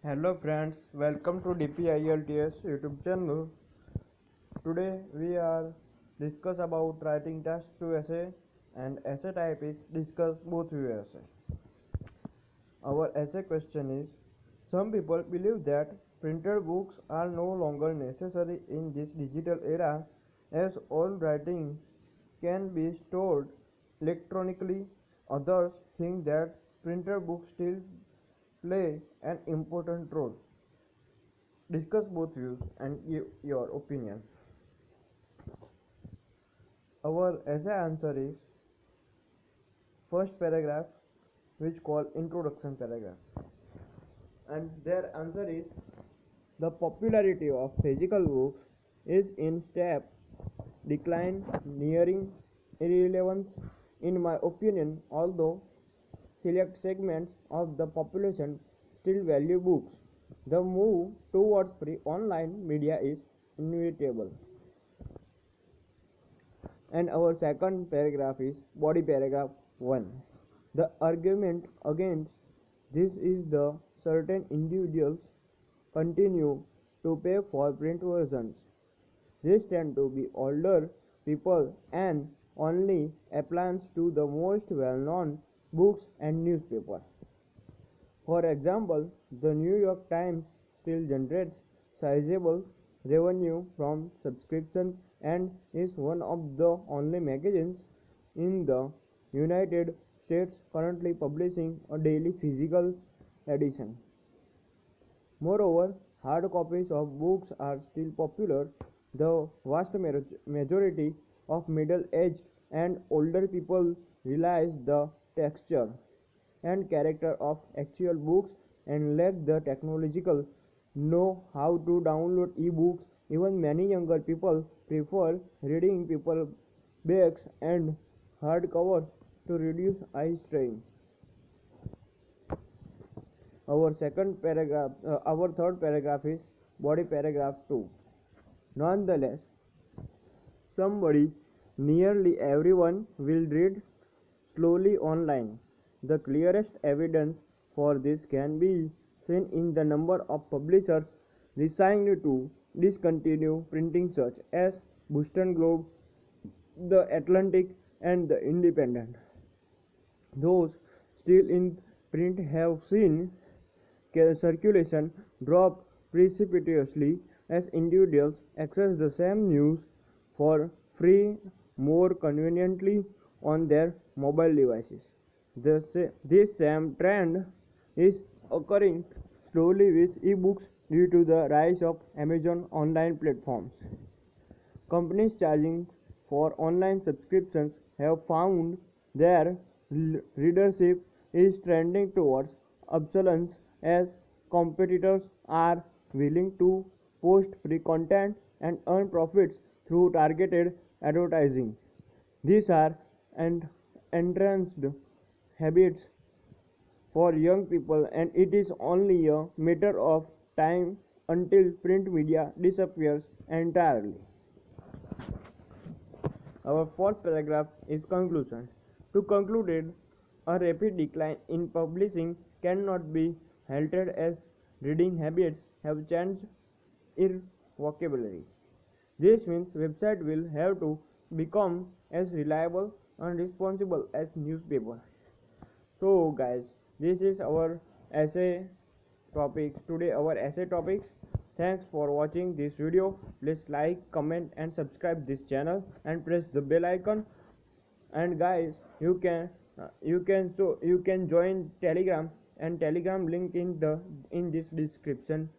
Hello friends, welcome to DPILTS YouTube channel. Today we are discuss about writing text to essay and essay type is discuss both view essay. Our essay question is: some people believe that printed books are no longer necessary in this digital era as all writings can be stored electronically. Others think that printed books still play an important role. Discuss both views and give your opinion. Our essay answer is first paragraph, which called introduction paragraph, and their answer is the popularity of physical books is in step decline, nearing irrelevance. In my opinion, although select segments of the population still value books, the move towards free online media is inevitable. And our second paragraph is body paragraph 1. The argument against this is the certain individuals continue to pay for print versions. These tend to be older people and only applies to the most well-known books and newspapers. For example, the New York Times still generates sizable revenue from subscription and is one of the only magazines in the United States currently publishing a daily physical edition. Moreover, hard copies of books are still popular. The vast majority of middle-aged and older people realize the texture and character of actual books and lack the technological know how to download e-books. Even many younger people prefer reading paperbacks and hardcovers to reduce eye strain. Our third paragraph is body paragraph 2. Nonetheless, somebody, nearly everyone will read slowly online. The clearest evidence for this can be seen in the number of publishers deciding to discontinue printing such as Boston Globe, The Atlantic and The Independent. Those still in print have seen circulation drop precipitously as individuals access the same news for free more conveniently on their mobile devices. This same trend is occurring slowly with e-books due to the rise of Amazon online platforms. Companies charging for online subscriptions have found their readership is trending towards obsolescence as competitors are willing to post free content and earn profits through targeted advertising. These are entrenched habits for young people, and it is only a matter of time until print media disappears entirely. Our fourth paragraph is conclusion. To conclude, a rapid decline in publishing cannot be halted as reading habits have changed irrevocably. This means website will have to become as reliable and responsible as newspaper. So guys, this is our essay topics. Today our essay topics. Thanks for watching this video. Please like, comment and subscribe this channel and press the bell icon. And guys, you can join Telegram, and Telegram link in this description.